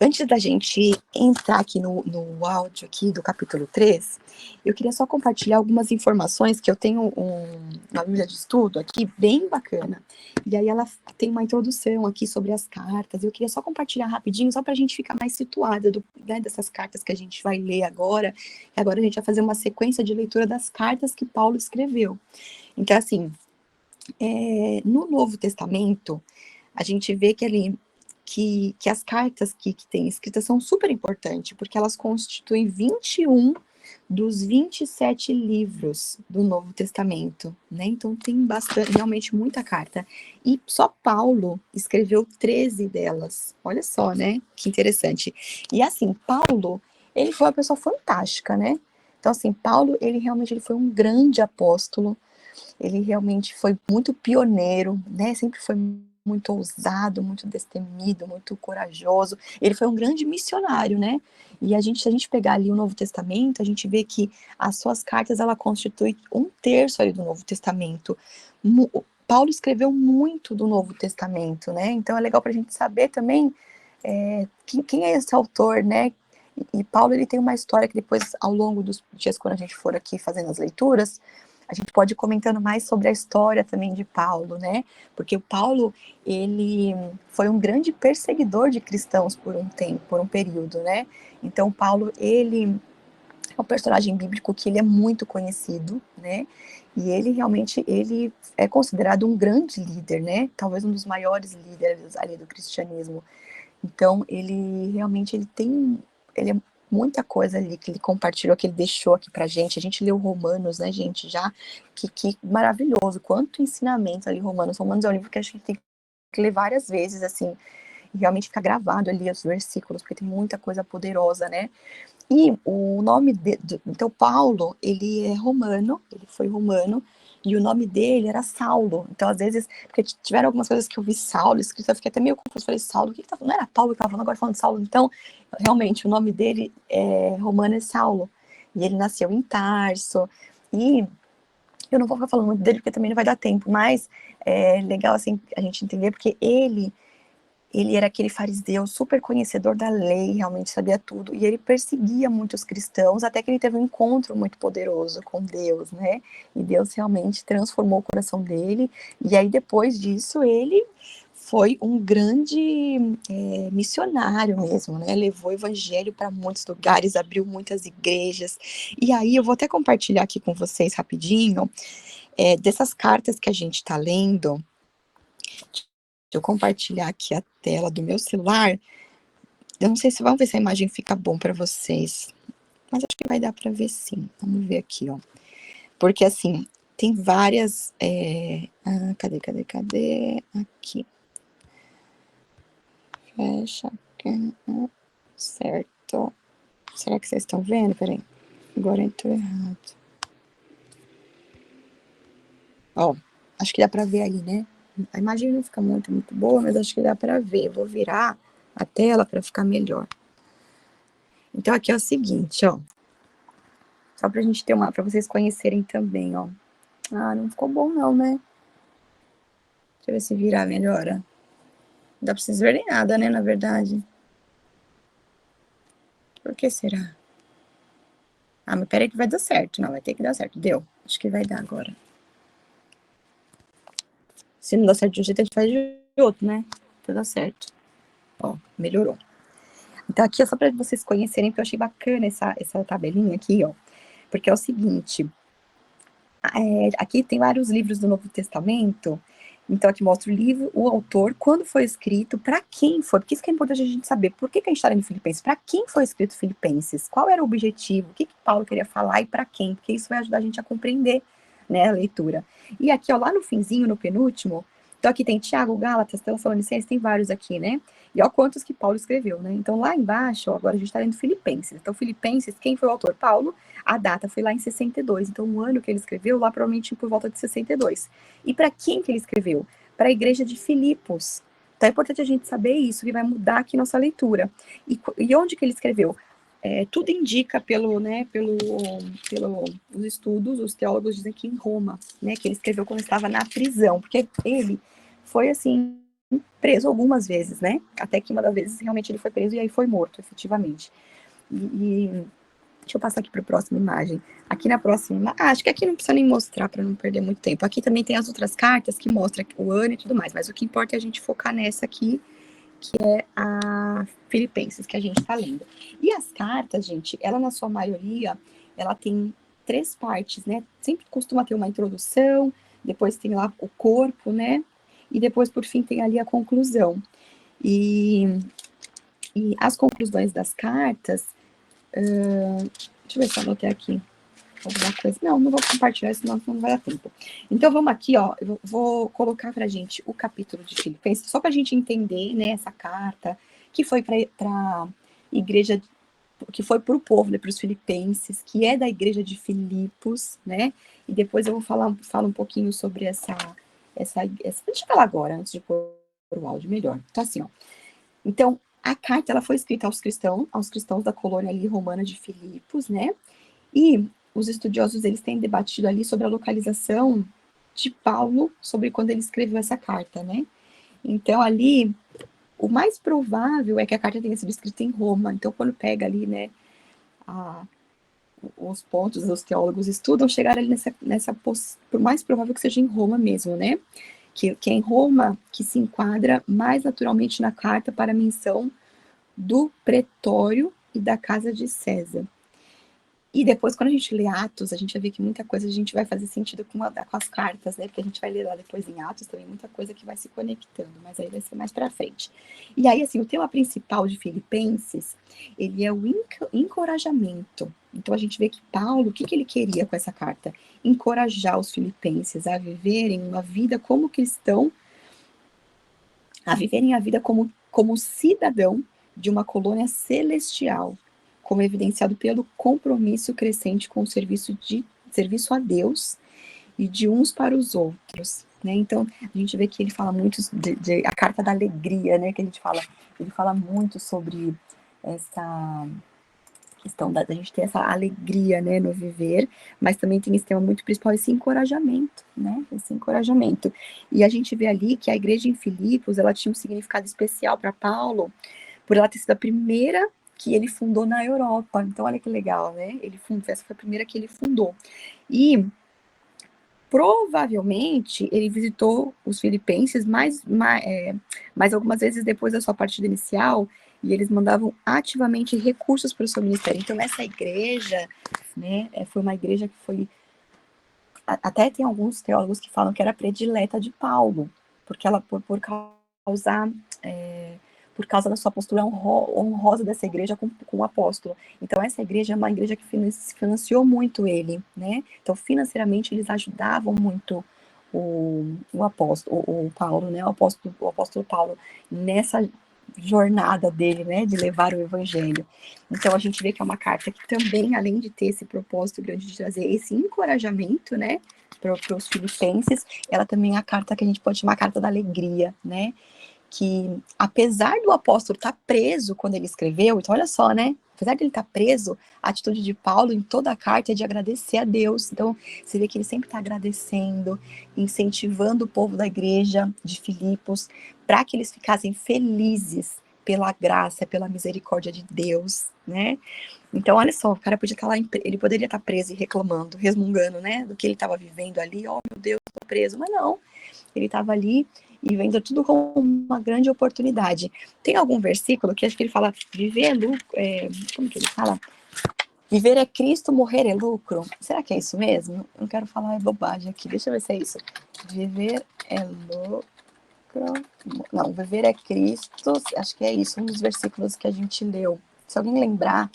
Antes da gente entrar aqui no áudio aqui do capítulo 3, eu queria só compartilhar algumas informações que eu tenho uma bíblia de estudo aqui bem bacana. E aí ela tem uma introdução aqui sobre as cartas. Eu queria só compartilhar rapidinho, só para a gente ficar mais situada dessas cartas que a gente vai ler agora. E agora a gente vai fazer uma sequência de leitura das cartas que Paulo escreveu. Então, assim, no Novo Testamento, a gente vê que ali que as cartas que tem escritas são super importantes, porque elas constituem 21 dos 27 livros do Novo Testamento, né? Então tem realmente muita carta. E só Paulo escreveu 13 delas. Olha só, né? Que interessante. E assim, Paulo, ele foi uma pessoa fantástica, né? Então assim, Paulo, ele foi um grande apóstolo. Ele realmente foi muito pioneiro, né? Sempre foi muito ousado, muito destemido, muito corajoso. Ele foi um grande missionário, né? E se a gente pegar ali o Novo Testamento, a gente vê que as suas cartas, ela constitui 1/3 ali do Novo Testamento. Paulo escreveu muito do Novo Testamento, né? Então é legal para a gente saber também quem é esse autor, né? E Paulo, ele tem uma história que depois, ao longo dos dias, quando a gente for aqui fazendo as leituras, a gente pode ir comentando mais sobre a história também de Paulo, né? Porque o Paulo, ele foi um grande perseguidor de cristãos por um tempo, por um período, né? Então, Paulo, ele é um personagem bíblico que ele é muito conhecido, né? E ele realmente, ele é considerado um grande líder, né? Talvez um dos maiores líderes ali do cristianismo. Então, ele realmente, ele é muita coisa ali que ele compartilhou, que ele deixou aqui pra gente. A gente leu Romanos, né, gente, já, que maravilhoso, quanto ensinamento ali, Romanos. Romanos é um livro que a gente tem que ler várias vezes, assim, e realmente ficar gravado ali os versículos, porque tem muita coisa poderosa, né? E o nome então Paulo, ele é romano, ele foi romano, e o nome dele era Saulo. Então, às vezes, porque tiveram algumas coisas que eu vi Saulo escrito, eu fiquei até meio confuso, falei, Saulo, o que tá falando? Não era Paulo que tava falando, agora falando de Saulo. Então, realmente, o nome dele romano é Saulo, e ele nasceu em Tarso, e eu não vou ficar falando muito dele, porque também não vai dar tempo, mas é legal, assim, a gente entender, porque ele era aquele fariseu super conhecedor da lei, realmente sabia tudo, e ele perseguia muitos cristãos, até que ele teve um encontro muito poderoso com Deus, né? E Deus realmente transformou o coração dele, e aí depois disso ele foi um grande missionário mesmo, né? Levou o evangelho para muitos lugares, abriu muitas igrejas, e aí eu vou até compartilhar aqui com vocês rapidinho, dessas cartas que a gente está lendo. Deixa eu compartilhar aqui a tela do meu celular. Eu não sei se vamos ver se a imagem fica bom para vocês, mas acho que vai dar para ver sim. Vamos ver aqui, ó. Porque assim, tem várias. Cadê? Aqui. Fecha. Certo. Será que vocês estão vendo? Peraí. Agora entrou errado. Ó, acho que dá para ver aí, né? A imagem não fica muito boa, mas acho que dá para ver. Eu vou virar a tela para ficar melhor. Então, aqui é o seguinte, ó. Só pra gente ter pra vocês conhecerem também, ó. Ah, não ficou bom não, né? Deixa eu ver se virar melhora. Não dá pra vocês verem nada, né, na verdade. Por que será? Ah, mas peraí que vai dar certo. Não, vai ter que dar certo. Deu. Acho que vai dar agora. Se não dá certo de um jeito, a gente faz de outro, né? Pra dar certo. Ó, melhorou. Então, aqui é só para vocês conhecerem, porque eu achei bacana essa tabelinha aqui, ó. Porque é o seguinte, aqui tem vários livros do Novo Testamento, então aqui mostra o livro, o autor, quando foi escrito, para quem foi, porque isso que é importante a gente saber, por que a gente está lendo Filipenses, para quem foi escrito Filipenses, qual era o objetivo, o que Paulo queria falar e para quem, porque isso vai ajudar a gente a compreender, né, a leitura. E aqui, ó, lá no finzinho, no penúltimo, então aqui tem Tiago, Gálatas, Tessalonicenses, tem vários aqui, né, e ó quantos que Paulo escreveu, né, então lá embaixo, ó, agora a gente está lendo Filipenses, então Filipenses, quem foi o autor? Paulo. A data foi lá em 62, então o ano que ele escreveu, lá provavelmente por volta de 62. E para quem que ele escreveu? Para a igreja de Filipos. Então é importante a gente saber isso, que vai mudar aqui nossa leitura. E onde que ele escreveu? Tudo indica os estudos, os teólogos dizem que em Roma, né, que ele escreveu quando estava na prisão, porque ele foi assim, preso algumas vezes, né? Até que uma das vezes realmente ele foi preso e aí foi morto, efetivamente. Deixa eu passar aqui para a próxima imagem. Aqui na próxima, acho que aqui não precisa nem mostrar para não perder muito tempo. Aqui também tem as outras cartas que mostram o ano e tudo mais, mas o que importa é a gente focar nessa aqui, que é a Filipenses, que a gente está lendo. E as cartas, gente, ela na sua maioria, ela tem 3 partes, né? Sempre costuma ter uma introdução, depois tem lá o corpo, né? E depois, por fim, tem ali a conclusão. E as conclusões das cartas, deixa eu ver se eu anotei aqui alguma coisa. Não vou compartilhar, senão não vai dar tempo. Então, vamos aqui, ó, eu vou colocar pra gente o capítulo de Filipenses, só pra gente entender, né, essa carta, que foi pra igreja, que foi pro povo, né, pros filipenses, que é da igreja de Filipos, né, e depois eu vou falar um pouquinho sobre essa deixa eu falar agora, antes de pôr o áudio melhor. Então, assim, ó, então, a carta, ela foi escrita aos cristãos da colônia ali romana de Filipos, né, e os estudiosos, eles têm debatido ali sobre a localização de Paulo, sobre quando ele escreveu essa carta, né? Então, ali, o mais provável é que a carta tenha sido escrita em Roma. Então, quando pega ali, né, os pontos, os teólogos estudam, chegar ali por mais provável que seja em Roma mesmo, né? Que é em Roma que se enquadra mais naturalmente na carta para a menção do pretório e da casa de César. E depois, quando a gente lê Atos, a gente vai ver que muita coisa a gente vai fazer sentido com as cartas, né? Porque a gente vai ler lá depois em Atos também, muita coisa que vai se conectando, mas aí vai ser mais pra frente. E aí, assim, o tema principal de Filipenses, ele é o encorajamento. Então, a gente vê que Paulo, o que ele queria com essa carta? Encorajar os filipenses a viverem uma vida como cristão, a viverem a vida como cidadão de uma colônia celestial, como evidenciado pelo compromisso crescente com o serviço a Deus e de uns para os outros, né? Então, a gente vê que ele fala muito a carta da alegria, né? Que ele fala muito sobre essa questão da gente ter essa alegria, né, no viver, mas também tem esse tema muito principal, esse encorajamento, né, esse encorajamento. E a gente vê ali que a igreja em Filipos, ela tinha um significado especial para Paulo, por ela ter sido a primeira que ele fundou na Europa. Então, olha que legal, né? Essa foi a primeira que ele fundou. E provavelmente ele visitou os filipenses mais algumas vezes depois da sua partida inicial, e eles mandavam ativamente recursos para o seu ministério. Então, essa igreja, né, foi uma igreja que foi. Até tem alguns teólogos que falam que era predileta de Paulo, porque ela, por causa da sua postura honrosa dessa igreja com o apóstolo. Então, essa igreja é uma igreja que financiou muito ele, né? Então, financeiramente, eles ajudavam muito o apóstolo, o Paulo, né? O apóstolo Paulo, nessa jornada dele, né? De levar o evangelho. Então, a gente vê que é uma carta que também, além de ter esse propósito grande de trazer esse encorajamento, né? Para os filipenses, ela também é a carta que a gente pode chamar a carta da alegria, né? Que apesar do apóstolo estar preso quando ele escreveu, então olha só, né? Apesar de ele estar preso, a atitude de Paulo em toda a carta é de agradecer a Deus. Então, você vê que ele sempre está agradecendo, incentivando o povo da igreja de Filipos para que eles ficassem felizes pela graça, pela misericórdia de Deus, né? Então, olha só, o cara podia estar lá, ele poderia estar preso e reclamando, resmungando, né? Do que ele estava vivendo ali. Oh, meu Deus, estou preso. Mas não, ele estava ali e vendo tudo como uma grande oportunidade. Tem algum versículo que acho que ele fala, viver é lucro, como que ele fala? Viver é Cristo, morrer é lucro. Será que é isso mesmo? Não quero falar bobagem aqui, deixa eu ver se é isso. Viver é lucro, não, viver é Cristo, acho que é isso, um dos versículos que a gente leu. Se alguém lembrar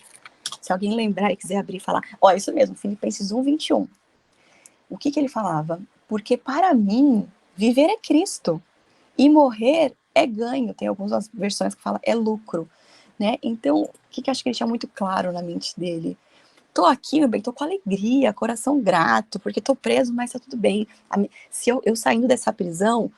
e quiser abrir e falar, ó, isso mesmo, Filipenses 1:21. O que ele falava? Porque para mim, viver é Cristo. E morrer é ganho. Tem algumas versões que falam é lucro, né? Então, o que acho que ele tinha muito claro na mente dele? Tô aqui, meu bem, tô com alegria, coração grato, porque tô preso, mas tá tudo bem. Se eu saindo dessa prisão,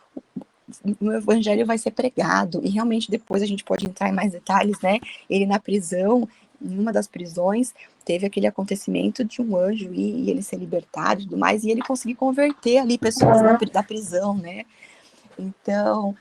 o meu evangelho vai ser pregado. E realmente depois a gente pode entrar em mais detalhes, né? Ele na prisão, em uma das prisões, teve aquele acontecimento de um anjo e ele ser libertado e tudo mais, e ele conseguir converter ali pessoas da prisão, né? Então,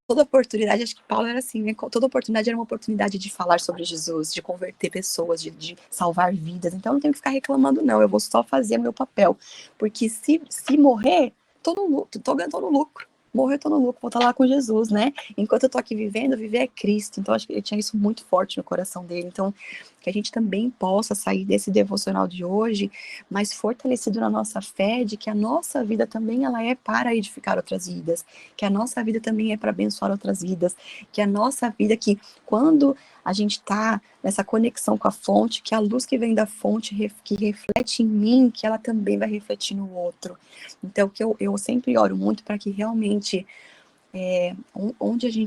toda oportunidade, acho que Paulo era assim, né? Toda oportunidade era uma oportunidade de falar sobre Jesus, de converter pessoas, de salvar vidas. Então eu não tenho que ficar reclamando, não. Eu vou só fazer o meu papel. Porque se morrer, tô no lucro, tô no lucro. Morrer, tô no lucro, vou estar lá com Jesus, né? Enquanto eu tô aqui vivendo, viver é Cristo. Então acho que ele tinha isso muito forte no coração dele. Então, que a gente também possa sair desse devocional de hoje mais fortalecido na nossa fé, de que a nossa vida também ela é para edificar outras vidas, que a nossa vida também é para abençoar outras vidas, que a nossa vida, que quando a gente está nessa conexão com a fonte, que a luz que vem da fonte, que reflete em mim, que ela também vai refletir no outro. Então, que eu sempre oro muito para que realmente,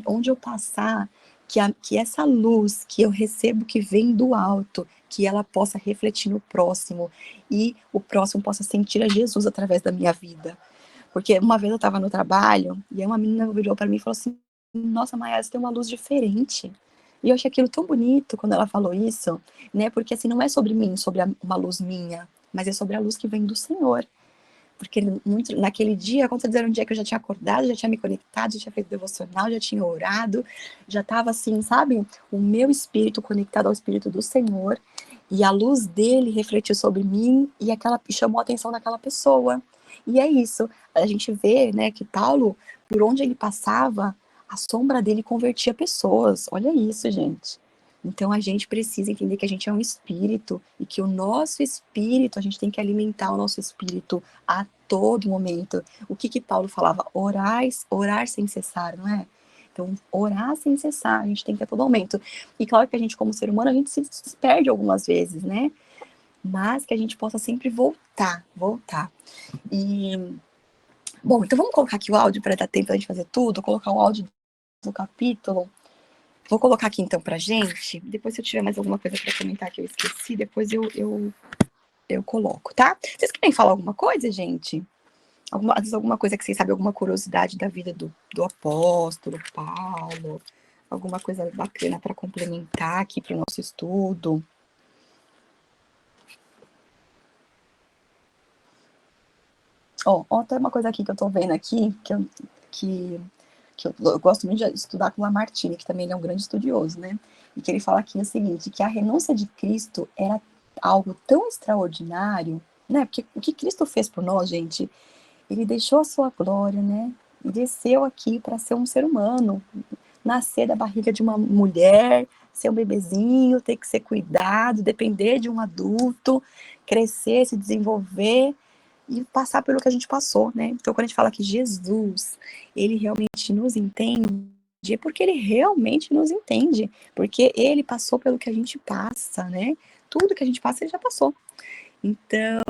onde eu passar, que essa luz que eu recebo, que vem do alto, que ela possa refletir no próximo, e o próximo possa sentir a Jesus através da minha vida. Porque uma vez eu estava no trabalho, e aí uma menina virou para mim e falou assim, nossa, Maia, você tem uma luz diferente. E eu achei aquilo tão bonito quando ela falou isso, né? Porque assim, não é sobre mim, sobre uma luz minha, mas é sobre a luz que vem do Senhor. Porque naquele dia, quando era um dia que eu já tinha acordado, já tinha me conectado, já tinha feito devocional, já tinha orado, já estava assim, sabe? O meu espírito conectado ao espírito do Senhor, e a luz dele refletiu sobre mim, e chamou a atenção daquela pessoa. E é isso, a gente vê, né, que Paulo, por onde ele passava, a sombra dele convertia pessoas. Olha isso, gente. Então a gente precisa entender que a gente é um espírito e que o nosso espírito, a gente tem que alimentar o nosso espírito a todo momento. O que Paulo falava? Orar sem cessar, não é? Então, orar sem cessar, a gente tem que a todo momento. E claro que a gente, como ser humano, a gente se perde algumas vezes, né? Mas que a gente possa sempre voltar. E, bom, então vamos colocar aqui o áudio para dar tempo da gente fazer tudo, colocar o áudio do capítulo. Vou colocar aqui então pra gente. Depois, se eu tiver mais alguma coisa para comentar que eu esqueci, depois eu coloco, tá? Vocês querem falar alguma coisa, gente? Alguma coisa que vocês sabem, alguma curiosidade da vida do apóstolo Paulo? Alguma coisa bacana para complementar aqui para o nosso estudo? Ó, tem uma coisa aqui que eu tô vendo aqui, que eu gosto muito de estudar com Lamartine, que também ele é um grande estudioso, né? E que ele fala aqui o seguinte, que a renúncia de Cristo era algo tão extraordinário, né? Porque o que Cristo fez por nós, gente, ele deixou a sua glória, né? E desceu aqui para ser um ser humano, nascer da barriga de uma mulher, ser um bebezinho, ter que ser cuidado, depender de um adulto, crescer, se desenvolver e passar pelo que a gente passou, né? Então, quando a gente fala que Jesus, ele realmente nos entende, é porque ele realmente nos entende, porque ele passou pelo que a gente passa, né? Tudo que a gente passa, ele já passou. Então,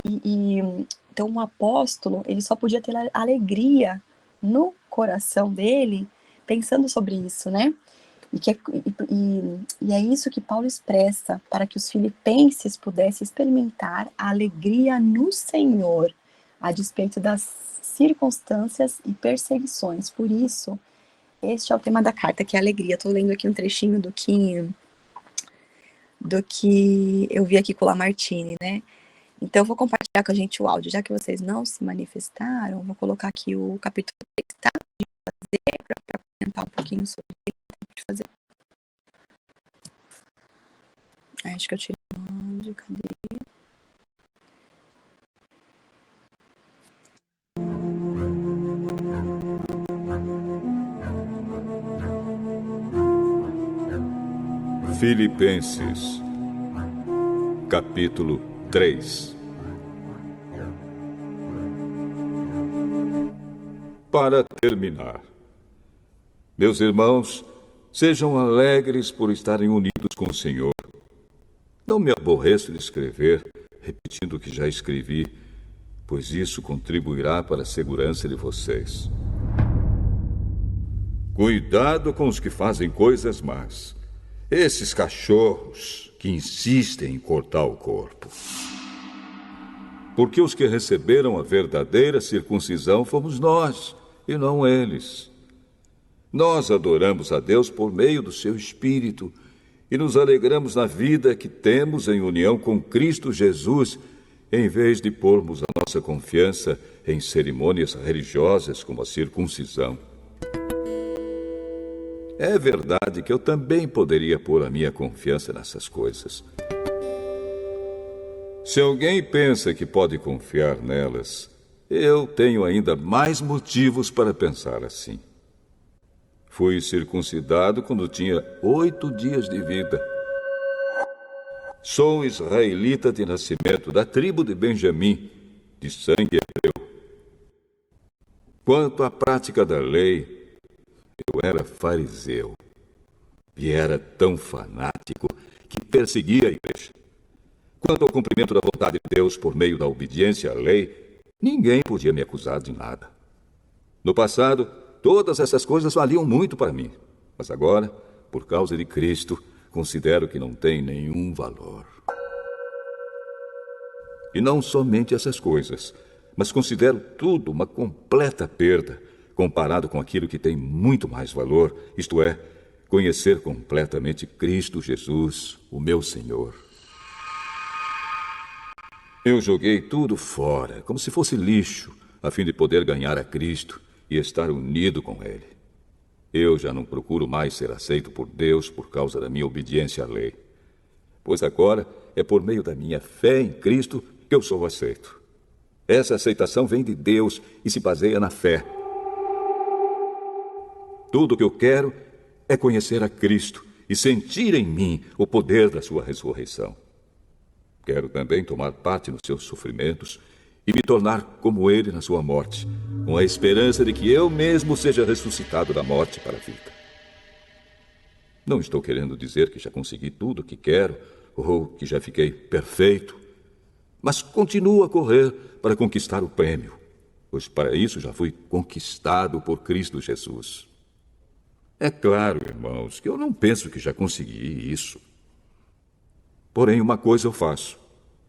então um apóstolo, ele só podia ter alegria no coração dele, pensando sobre isso, né? E é isso que Paulo expressa, para que os filipenses pudessem experimentar a alegria no Senhor, a despeito das circunstâncias e perseguições. Por isso, este é o tema da carta, que é a alegria. Estou lendo aqui um trechinho do que eu vi aqui com o Lamartine, né? Então, eu vou compartilhar com a gente o áudio. Já que vocês não se manifestaram, vou colocar aqui o capítulo 3, tá? Para comentar um pouquinho sobre ele. Fazer. Acho que eu tirei o áudio, cadê? Filipenses, capítulo 3. Para terminar, meus irmãos, sejam alegres por estarem unidos com o Senhor. Não me aborreço de escrever, repetindo o que já escrevi, pois isso contribuirá para a segurança de vocês. Cuidado com os que fazem coisas más. Esses cachorros que insistem em cortar o corpo. Porque os que receberam a verdadeira circuncisão fomos nós, e não eles. Nós adoramos a Deus por meio do seu Espírito e nos alegramos na vida que temos em união com Cristo Jesus, em vez de pormos a nossa confiança em cerimônias religiosas como a circuncisão. É verdade que eu também poderia pôr a minha confiança nessas coisas. Se alguém pensa que pode confiar nelas, eu tenho ainda mais motivos para pensar assim. Fui circuncidado quando tinha 8 dias de vida. Sou israelita de nascimento, da tribo de Benjamim, de sangue hebreu. Quanto à prática da lei, eu era fariseu e era tão fanático que perseguia a igreja. Quanto ao cumprimento da vontade de Deus por meio da obediência à lei, ninguém podia me acusar de nada. No passado, todas essas coisas valiam muito para mim, mas agora, por causa de Cristo, considero que não tem nenhum valor. E não somente essas coisas, mas considero tudo uma completa perda, comparado com aquilo que tem muito mais valor, isto é, conhecer completamente Cristo Jesus, o meu Senhor. Eu joguei tudo fora, como se fosse lixo, a fim de poder ganhar a Cristo e estar unido com Ele. Eu já não procuro mais ser aceito por Deus por causa da minha obediência à lei, pois agora é por meio da minha fé em Cristo que eu sou aceito. Essa aceitação vem de Deus e se baseia na fé. Tudo o que eu quero é conhecer a Cristo e sentir em mim o poder da sua ressurreição. Quero também tomar parte nos seus sofrimentos e me tornar como ele na sua morte, com a esperança de que eu mesmo seja ressuscitado da morte para a vida. Não estou querendo dizer que já consegui tudo o que quero ou que já fiquei perfeito, mas continuo a correr para conquistar o prêmio, pois para isso já fui conquistado por Cristo Jesus. É claro, irmãos, que eu não penso que já consegui isso. Porém, uma coisa eu faço.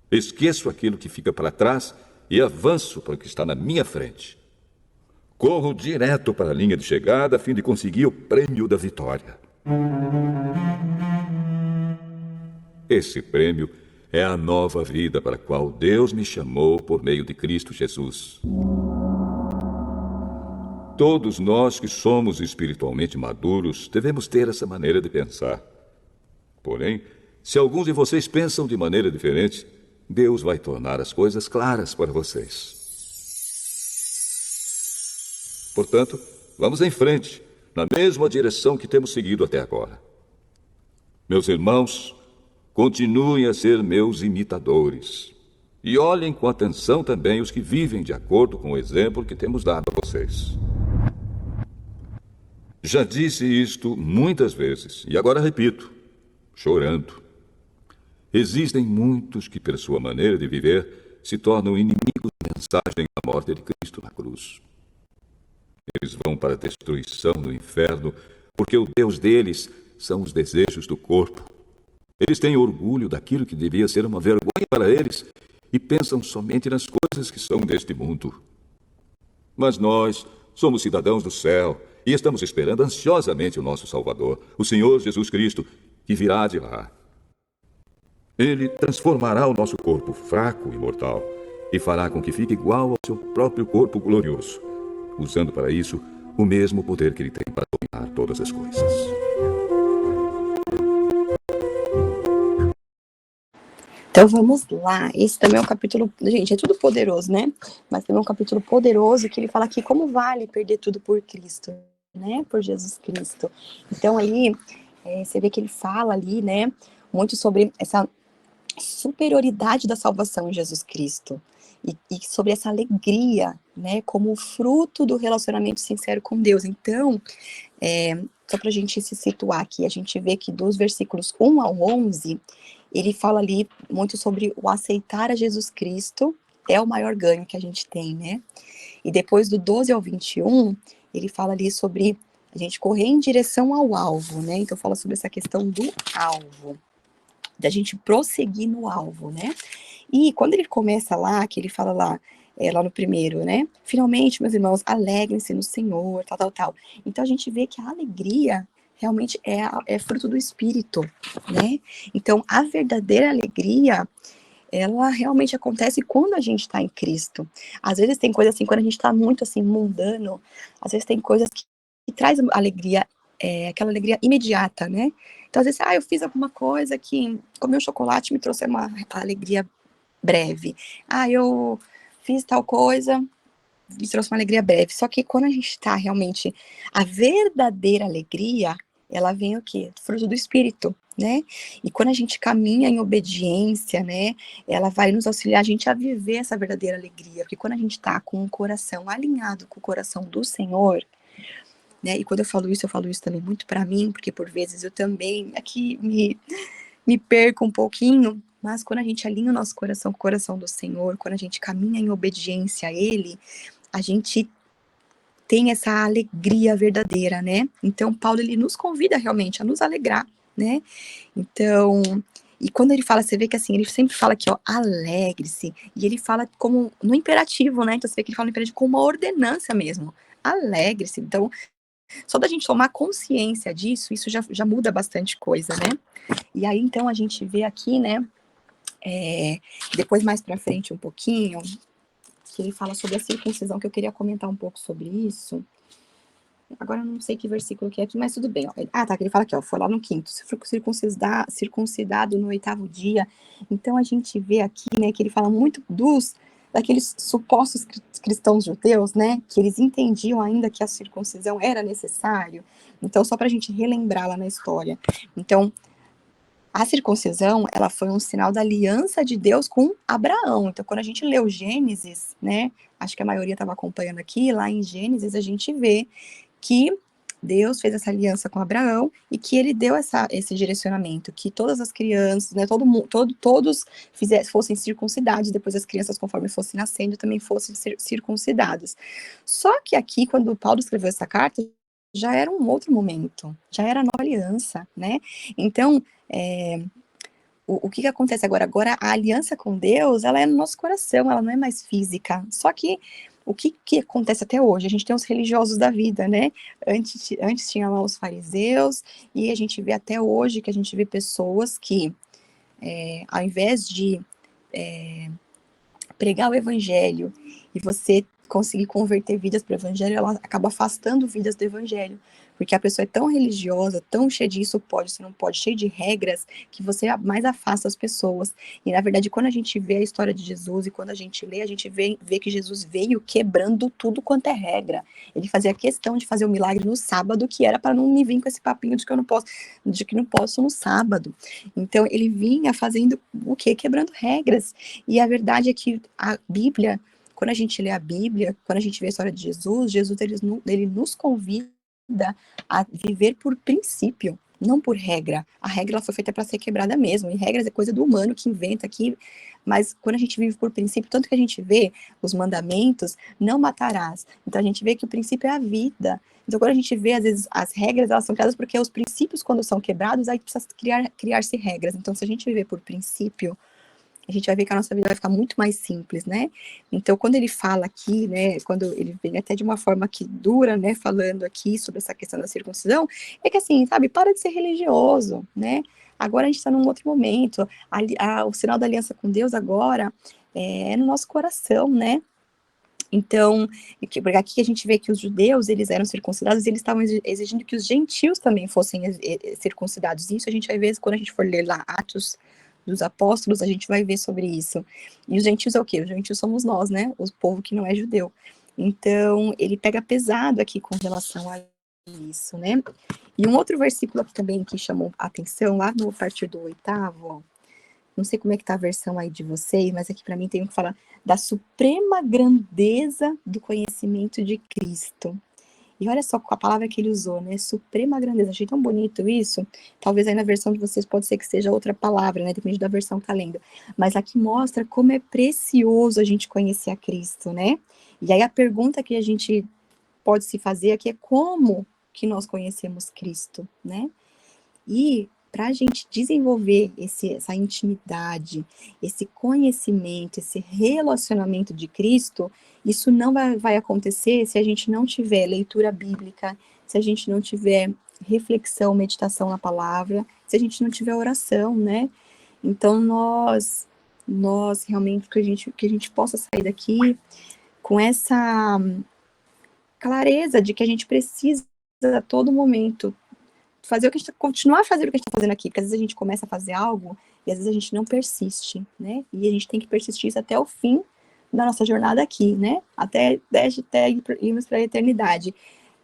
Esqueço aquilo que fica para trás e avanço para o que está na minha frente. Corro direto para a linha de chegada a fim de conseguir o prêmio da vitória. Esse prêmio é a nova vida para a qual Deus me chamou por meio de Cristo Jesus. Todos nós que somos espiritualmente maduros devemos ter essa maneira de pensar. Porém, se alguns de vocês pensam de maneira diferente, Deus vai tornar as coisas claras para vocês. Portanto, vamos em frente, na mesma direção que temos seguido até agora. Meus irmãos, continuem a ser meus imitadores. E olhem com atenção também os que vivem de acordo com o exemplo que temos dado a vocês. Já disse isto muitas vezes, e agora repito, chorando. Existem muitos que, por sua maneira de viver, se tornam inimigos da mensagem da morte de Cristo na cruz. Eles vão para a destruição no inferno, porque o Deus deles são os desejos do corpo. Eles têm orgulho daquilo que devia ser uma vergonha para eles e pensam somente nas coisas que são deste mundo. Mas nós somos cidadãos do céu e estamos esperando ansiosamente o nosso Salvador, o Senhor Jesus Cristo, que virá de lá. Ele transformará o nosso corpo fraco e mortal e fará com que fique igual ao seu próprio corpo glorioso, usando para isso o mesmo poder que ele tem para dominar todas as coisas. Então vamos lá, esse também é um capítulo, gente, é tudo poderoso, né? Mas também é um capítulo poderoso que ele fala aqui como vale perder tudo por Cristo, né? Por Jesus Cristo. Então ali, você vê que ele fala ali, né? Muito sobre essa superioridade da salvação em Jesus Cristo. E sobre essa alegria, né? Como fruto do relacionamento sincero com Deus. Então, só para a gente se situar aqui, a gente vê que dos versículos 1 ao 11, ele fala ali muito sobre o aceitar a Jesus Cristo, é o maior ganho que a gente tem, né? E depois do 12 ao 21, ele fala ali sobre a gente correr em direção ao alvo, né? Então fala sobre essa questão do alvo, da gente prosseguir no alvo, né? E quando ele começa lá, que ele fala lá, lá no primeiro, né? Finalmente, meus irmãos, alegrem-se no Senhor, tal, tal, tal. Então a gente vê que a alegria realmente é fruto do Espírito, né? Então a verdadeira alegria, ela realmente acontece quando a gente está em Cristo. Às vezes tem coisas assim, quando a gente está muito assim, mundano, às vezes tem coisas que traz alegria, aquela alegria imediata, né? Então, às vezes, eu fiz alguma coisa que, comer um chocolate me trouxe uma alegria breve. Eu fiz tal coisa, me trouxe uma alegria breve. Só que quando a gente está realmente, a verdadeira alegria, ela vem o quê? Fruto do Espírito, né? E quando a gente caminha em obediência, né? Ela vai nos auxiliar a gente a viver essa verdadeira alegria. Porque quando a gente está com o coração alinhado com o coração do Senhor, né? E quando eu falo isso também muito para mim, porque por vezes eu também aqui me perco um pouquinho, mas quando a gente alinha o nosso coração com o coração do Senhor, quando a gente caminha em obediência a Ele, a gente tem essa alegria verdadeira, né? Então, Paulo, ele nos convida realmente a nos alegrar, né? Então, e quando ele fala, você vê que assim, ele sempre fala aqui, ó, alegre-se, e ele fala como no imperativo, né? Então, você vê que ele fala no imperativo como uma ordenança mesmo. Alegre-se. Então, só da gente tomar consciência disso, isso já muda bastante coisa, né? E aí, então, a gente vê aqui, né, depois mais pra frente um pouquinho, que ele fala sobre a circuncisão, que eu queria comentar um pouco sobre isso. Agora eu não sei que versículo que é aqui, mas tudo bem. Ó. Tá, que ele fala aqui, ó, foi lá no 5º, circuncidado no 8º dia. Então a gente vê aqui, né, que ele fala muito daqueles supostos cristãos judeus, né, que eles entendiam ainda que a circuncisão era necessário. Então, só pra gente relembrar lá na história. Então, a circuncisão, ela foi um sinal da aliança de Deus com Abraão. Então, quando a gente lê o Gênesis, né, acho que a maioria estava acompanhando aqui, lá em Gênesis a gente vê que Deus fez essa aliança com Abraão e que ele deu esse direcionamento, que todas as crianças, né, todos fossem circuncidados, depois as crianças, conforme fossem nascendo, também fossem circuncidadas. Só que aqui, quando Paulo escreveu essa carta, já era um outro momento, já era a nova aliança, né? Então, o que acontece agora? Agora a aliança com Deus, ela é no nosso coração, ela não é mais física. Só que o que acontece até hoje? A gente tem os religiosos da vida, né? Antes tinha lá os fariseus, e a gente vê até hoje que a gente vê pessoas que, ao invés de pregar o evangelho e você conseguir converter vidas para o evangelho, ela acaba afastando vidas do evangelho, porque a pessoa é tão religiosa, tão cheia de isso pode, isso não pode, cheia de regras, que você mais afasta as pessoas. E na verdade, quando a gente vê a história de Jesus e quando a gente lê, vê que Jesus veio quebrando tudo quanto é regra. Ele fazia questão de fazer o milagre no sábado, que era para não me vir com esse papinho de que eu não posso, de que não posso no sábado. Então ele vinha fazendo o quê? Quebrando regras. E a verdade é que a Bíblia, quando a gente lê a Bíblia, quando a gente vê a história de Jesus, ele nos convida a viver por princípio, não por regra. A regra ela foi feita para ser quebrada mesmo, e regras é coisa do humano que inventa aqui, mas quando a gente vive por princípio, tanto que a gente vê os mandamentos, não matarás. Então a gente vê que o princípio é a vida. Então quando a gente vê, às vezes, as regras, elas são criadas porque os princípios, quando são quebrados, aí precisa criar-se regras. Então se a gente viver por princípio, a gente vai ver que a nossa vida vai ficar muito mais simples, né? Então, quando ele fala aqui, né, quando ele vem até de uma forma que dura, né, falando aqui sobre essa questão da circuncisão, é que assim, sabe, para de ser religioso, né? Agora a gente está num outro momento, o sinal da aliança com Deus agora é no nosso coração, né? Então, porque aqui a gente vê que os judeus, eles eram circuncidados e eles estavam exigindo que os gentios também fossem circuncidados. Isso a gente vai ver quando a gente for ler lá Atos dos Apóstolos, a gente vai ver sobre isso. E os gentios é o quê? Os gentios somos nós, né? O povo que não é judeu. Então, ele pega pesado aqui com relação a isso, né? E um outro versículo aqui também que chamou a atenção, lá no partir do 8º, ó, não sei como é que tá a versão aí de vocês, mas aqui para mim tem que falar da suprema grandeza do conhecimento de Cristo. E olha só com a palavra que ele usou, né? Suprema grandeza. Achei tão bonito isso. Talvez aí na versão de vocês pode ser que seja outra palavra, né? Depende da versão que tá lendo. Mas aqui mostra como é precioso a gente conhecer a Cristo, né? E aí a pergunta que a gente pode se fazer aqui é como que nós conhecemos Cristo, né? E para a gente desenvolver essa intimidade, esse conhecimento, esse relacionamento de Cristo, isso não vai acontecer se a gente não tiver leitura bíblica, se a gente não tiver reflexão, meditação na palavra, se a gente não tiver oração, né? Então, nós realmente, que a gente possa sair daqui com essa clareza de que a gente precisa a todo momento fazer o que a gente, continuar fazendo o que a gente está fazendo aqui, porque às vezes a gente começa a fazer algo e às vezes a gente não persiste, né? E a gente tem que persistir isso até o fim da nossa jornada aqui, né? Até irmos para a eternidade.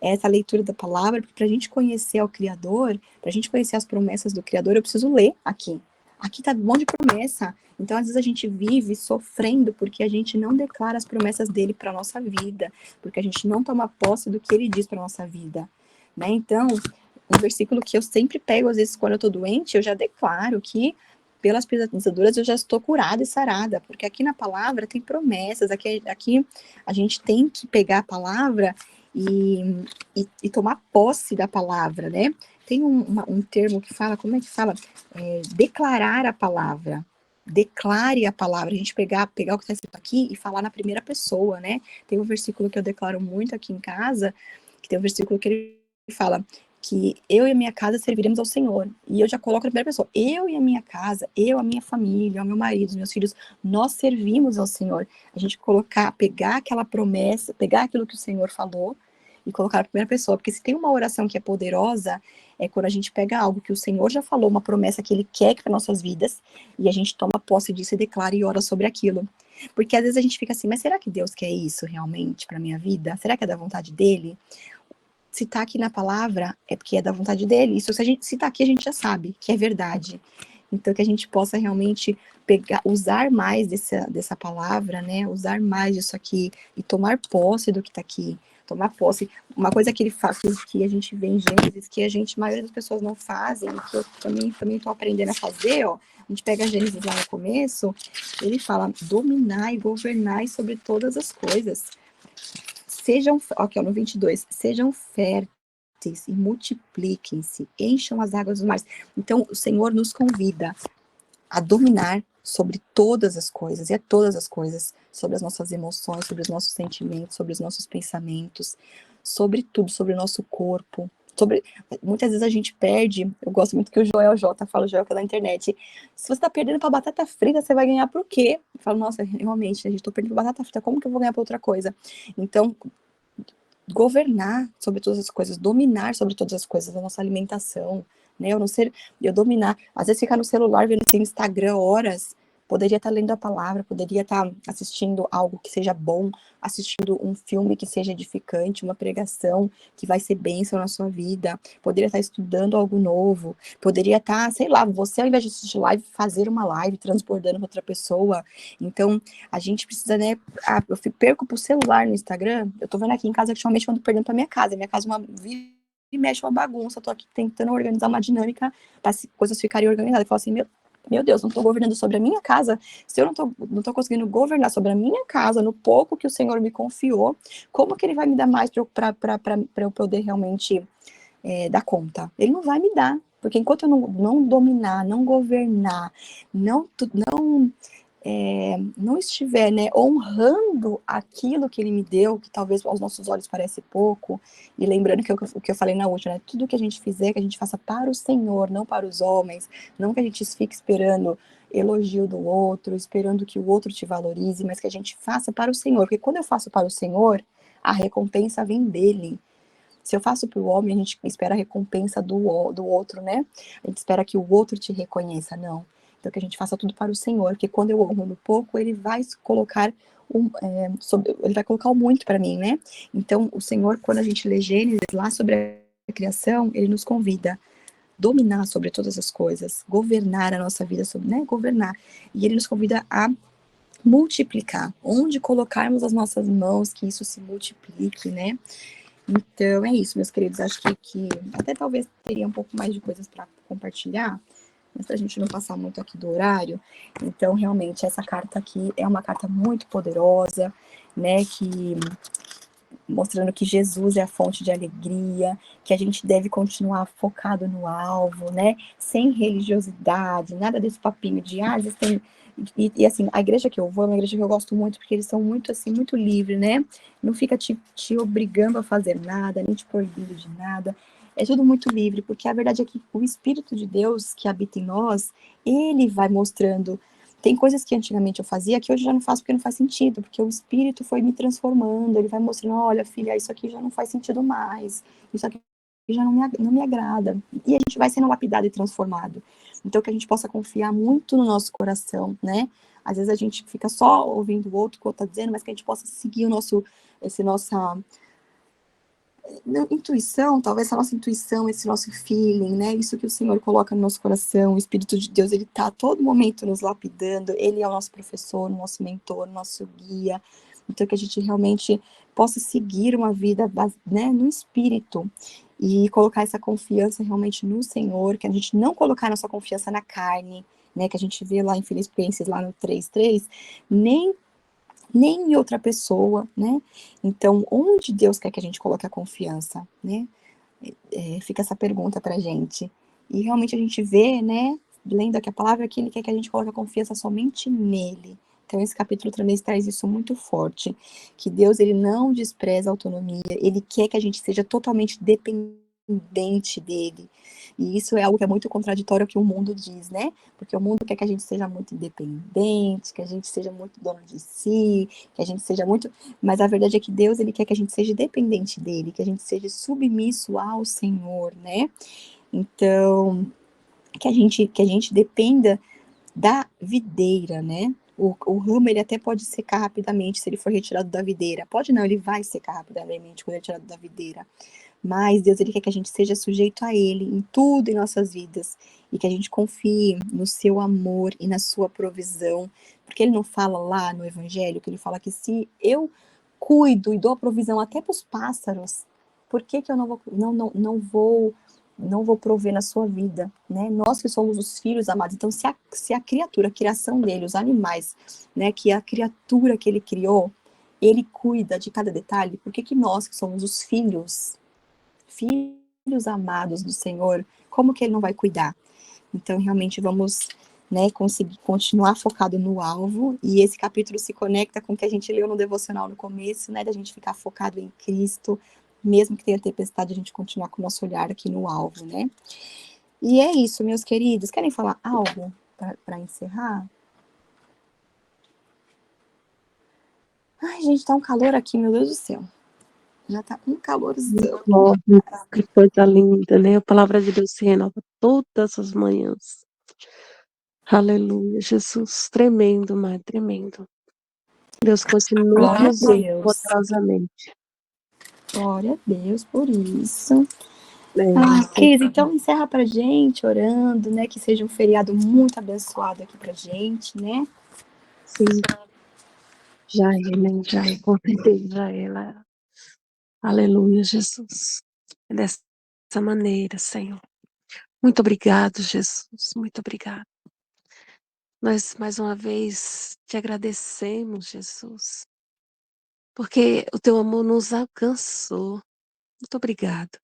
Essa leitura da palavra, porque para a gente conhecer o Criador, para a gente conhecer as promessas do Criador, eu preciso ler aqui. Aqui tá um monte de promessa. Então, às vezes a gente vive sofrendo porque a gente não declara as promessas dele para nossa vida, porque a gente não toma posse do que ele diz para nossa vida, né? Então, um versículo que eu sempre pego, às vezes, quando eu tô doente, eu já declaro que pelas pisaduras eu já estou curada e sarada, porque aqui na palavra tem promessas, aqui a gente tem que pegar a palavra e tomar posse da palavra, né? Tem um termo que fala, como é que fala? Declarar a palavra. Declare a palavra, a gente pegar o que está escrito aqui e falar na primeira pessoa, né? Tem um versículo que eu declaro muito aqui em casa, que tem um versículo que ele fala que eu e a minha casa serviremos ao Senhor. E eu já coloco na primeira pessoa. Eu e a minha casa, eu, a minha família, o meu marido, os meus filhos, nós servimos ao Senhor. A gente pegar aquela promessa, pegar aquilo que o Senhor falou e colocar na primeira pessoa. Porque se tem uma oração que é poderosa, é quando a gente pega algo que o Senhor já falou, uma promessa que Ele quer para nossas vidas, e a gente toma posse disso e declara e ora sobre aquilo. Porque às vezes a gente fica assim, mas será que Deus quer isso realmente para minha vida? Será que é da vontade dEle? Se tá aqui na palavra, é porque é da vontade dele. Isso, se tá aqui, a gente já sabe que é verdade. Então, que a gente possa realmente usar mais dessa palavra, né? Usar mais disso aqui e tomar posse do que tá aqui. Tomar posse. Uma coisa que ele faz, que a gente vê em Gênesis, que a maioria das pessoas não fazem, que eu também tô aprendendo a fazer, ó. A gente pega Gênesis lá no começo, ele fala, dominar e governar sobre todas as coisas. Aqui, ó, no 22, sejam férteis e multipliquem-se, encham as águas dos mares. Então, o Senhor nos convida a dominar sobre todas as coisas, e é todas as coisas, sobre as nossas emoções, sobre os nossos sentimentos, sobre os nossos pensamentos, sobre tudo, sobre o nosso corpo. Muitas vezes a gente perde, eu gosto muito que o Joel J fala, o Joel que é da internet, se você tá perdendo pra batata frita, você vai ganhar pro quê? Eu falo, nossa, realmente, a gente tô perdendo pra batata frita, como que eu vou ganhar pra outra coisa? Então, governar sobre todas as coisas, dominar sobre todas as coisas, a nossa alimentação, né? Eu dominar, às vezes ficar no celular vendo esse Instagram horas, poderia estar lendo a palavra, poderia estar assistindo algo que seja bom, assistindo um filme que seja edificante, uma pregação que vai ser bênção na sua vida, poderia estar estudando algo novo, poderia estar, sei lá, você ao invés de assistir live, fazer uma live transbordando para outra pessoa. Então, a gente precisa, né, eu perco pro celular no Instagram, eu tô vendo aqui em casa que ultimamente quando perdendo pra minha casa vira e mexe uma bagunça, tô aqui tentando organizar uma dinâmica para as coisas ficarem organizadas. Eu falo assim, meu Deus, não tô governando sobre a minha casa, se eu não tô conseguindo governar sobre a minha casa, no pouco que o Senhor me confiou, como que Ele vai me dar mais para eu poder realmente dar conta? Ele não vai me dar, porque enquanto eu não dominar, não governar, não estiver, né, honrando aquilo que Ele me deu, que talvez aos nossos olhos parece pouco, e lembrando o que eu falei na última, né, tudo que a gente fizer, que a gente faça para o Senhor, não para os homens, não que a gente fique esperando elogio do outro, esperando que o outro te valorize, mas que a gente faça para o Senhor, porque quando eu faço para o Senhor, a recompensa vem dele. Se eu faço para o homem, a gente espera a recompensa do outro, né? A gente espera que o outro te reconheça, não. Então, que a gente faça tudo para o Senhor, porque quando eu honro no pouco, Ele vai colocar Ele vai colocar o muito para mim, né? Então, o Senhor, quando a gente lê Gênesis, lá sobre a criação, Ele nos convida a dominar sobre todas as coisas, governar a nossa vida, né? Governar. E Ele nos convida a multiplicar. Onde colocarmos as nossas mãos, que isso se multiplique, né? Então, é isso, meus queridos. Acho que até talvez teria um pouco mais de coisas para compartilhar, mas para a gente não passar muito aqui do horário. Então, realmente, essa carta aqui é uma carta muito poderosa, né? Mostrando que Jesus é a fonte de alegria, que a gente deve continuar focado no alvo, né? Sem religiosidade, nada desse papinho de, vocês têm... E assim, a igreja que eu vou é uma igreja que eu gosto muito, porque eles são muito, assim, muito livres, né? Não fica te obrigando a fazer nada, nem te proibindo de nada. É tudo muito livre, porque a verdade é que o Espírito de Deus que habita em nós, ele vai mostrando. Tem coisas que antigamente eu fazia que hoje já não faço porque não faz sentido, porque o Espírito foi me transformando, ele vai mostrando, olha, filha, isso aqui já não faz sentido mais, isso aqui já não me agrada. E a gente vai sendo lapidado e transformado. Então, que a gente possa confiar muito no nosso coração, né? Às vezes a gente fica só ouvindo o outro que o outro está dizendo, mas que a gente possa seguir nossa intuição, talvez a nossa intuição, esse nosso feeling, né? Isso que o Senhor coloca no nosso coração, o Espírito de Deus, ele está a todo momento nos lapidando, ele é o nosso professor, nosso mentor, nosso guia. Então, que a gente realmente possa seguir uma vida, né, no Espírito e colocar essa confiança realmente no Senhor, que a gente não colocar nossa confiança na carne, né, que a gente vê lá em Filipenses, lá no 3:3, nem em outra pessoa, né? Então, onde Deus quer que a gente coloque a confiança, né? Fica essa pergunta pra gente. E realmente a gente vê, né, lendo aqui a palavra, que ele quer que a gente coloque a confiança somente nele. Então, esse capítulo também traz isso muito forte, que Deus, ele não despreza a autonomia, ele quer que a gente seja totalmente dependente dele. E isso é algo que é muito contraditório ao que o mundo diz, né? Porque o mundo quer que a gente seja muito independente, que a gente seja muito dono de si, que a gente seja muito... Mas a verdade é que Deus, ele quer que a gente seja dependente dele, que a gente seja submisso ao Senhor, né? Então, que a gente dependa da videira, né? O ramo, ele até pode secar rapidamente se ele for retirado da videira. Pode não, ele vai secar rapidamente quando é retirado da videira. Mas Deus, ele quer que a gente seja sujeito a ele em tudo em nossas vidas e que a gente confie no seu amor e na sua provisão, porque ele não fala lá no evangelho, que ele fala que se eu cuido e dou a provisão até para os pássaros, por que que eu não vou prover na sua vida, né? Nós que somos os filhos amados, então se a criatura, a criação dele, os animais, né, que a criatura que ele criou, ele cuida de cada detalhe, por que que nós que somos os filhos amados do Senhor, como que ele não vai cuidar? Então, realmente, vamos, né, conseguir continuar focado no alvo, e esse capítulo se conecta com o que a gente leu no devocional no começo, né, da gente ficar focado em Cristo, mesmo que tenha tempestade, a gente continuar com o nosso olhar aqui no alvo, né? E é isso, meus queridos. Querem falar algo para encerrar? Ai, gente, tá um calor aqui, meu Deus do céu. Já tá um calorzão. Que coisa linda, né? A palavra de Deus se renova todas as manhãs. Aleluia, Jesus, tremendo, Mãe, tremendo. Deus continue Glória a nos usando Deus. poderosamente. Glória a Deus por isso. É, Cris, então encerra pra gente, orando, né? Que seja um feriado muito abençoado aqui pra gente, né? sim, já é, né? Já é, com certeza, já é. Aleluia, Jesus. É dessa maneira, Senhor. Muito obrigado, Jesus. Muito obrigado. Nós, mais uma vez, te agradecemos, Jesus, porque o teu amor nos alcançou. Muito obrigado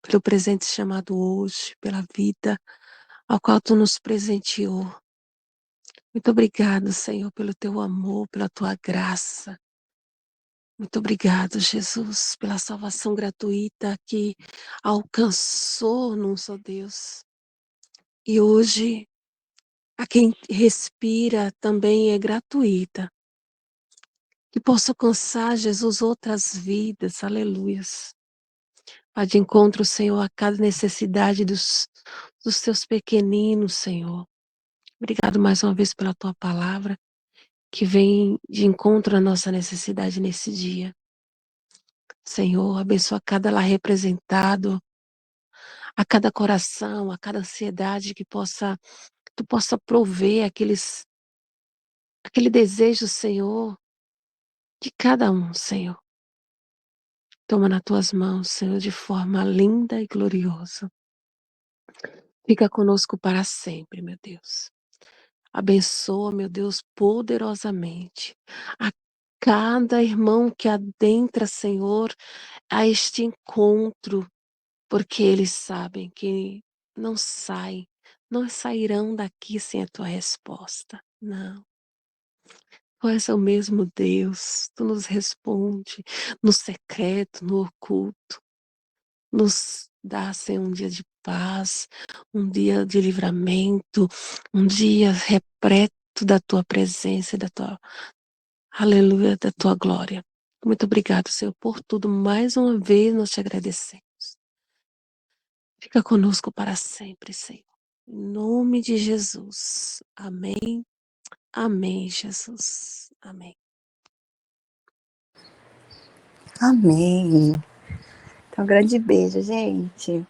pelo presente chamado hoje, pela vida ao qual tu nos presenteou. Muito obrigado, Senhor, pelo teu amor, pela tua graça. Muito obrigado, Jesus, pela salvação gratuita que alcançou num só Deus. E hoje, a quem respira também é gratuita. Que possa alcançar, Jesus, outras vidas, aleluias. Vá de encontro, Senhor, a cada necessidade dos teus pequeninos, Senhor. Obrigado mais uma vez pela tua palavra, que vem de encontro à nossa necessidade nesse dia. Senhor, abençoa cada lar representado, a cada coração, a cada ansiedade que tu possa prover aquele desejo, Senhor, de cada um, Senhor. Toma nas tuas mãos, Senhor, de forma linda e gloriosa. Fica conosco para sempre, meu Deus. Abençoa, meu Deus, poderosamente a cada irmão que adentra, Senhor, a este encontro, porque eles sabem que não não sairão daqui sem a tua resposta. Não. Tu és o mesmo Deus, tu nos responde no secreto, no oculto. Nos dá, Senhor, um dia de paz, um dia de livramento, um dia repleto da tua presença e da tua, aleluia, da tua glória. Muito obrigado, Senhor, por tudo. Mais uma vez nós te agradecemos. Fica conosco para sempre, Senhor. Em nome de Jesus. Amém. Amém, Jesus. Amém. Amém. Então, um grande beijo, gente.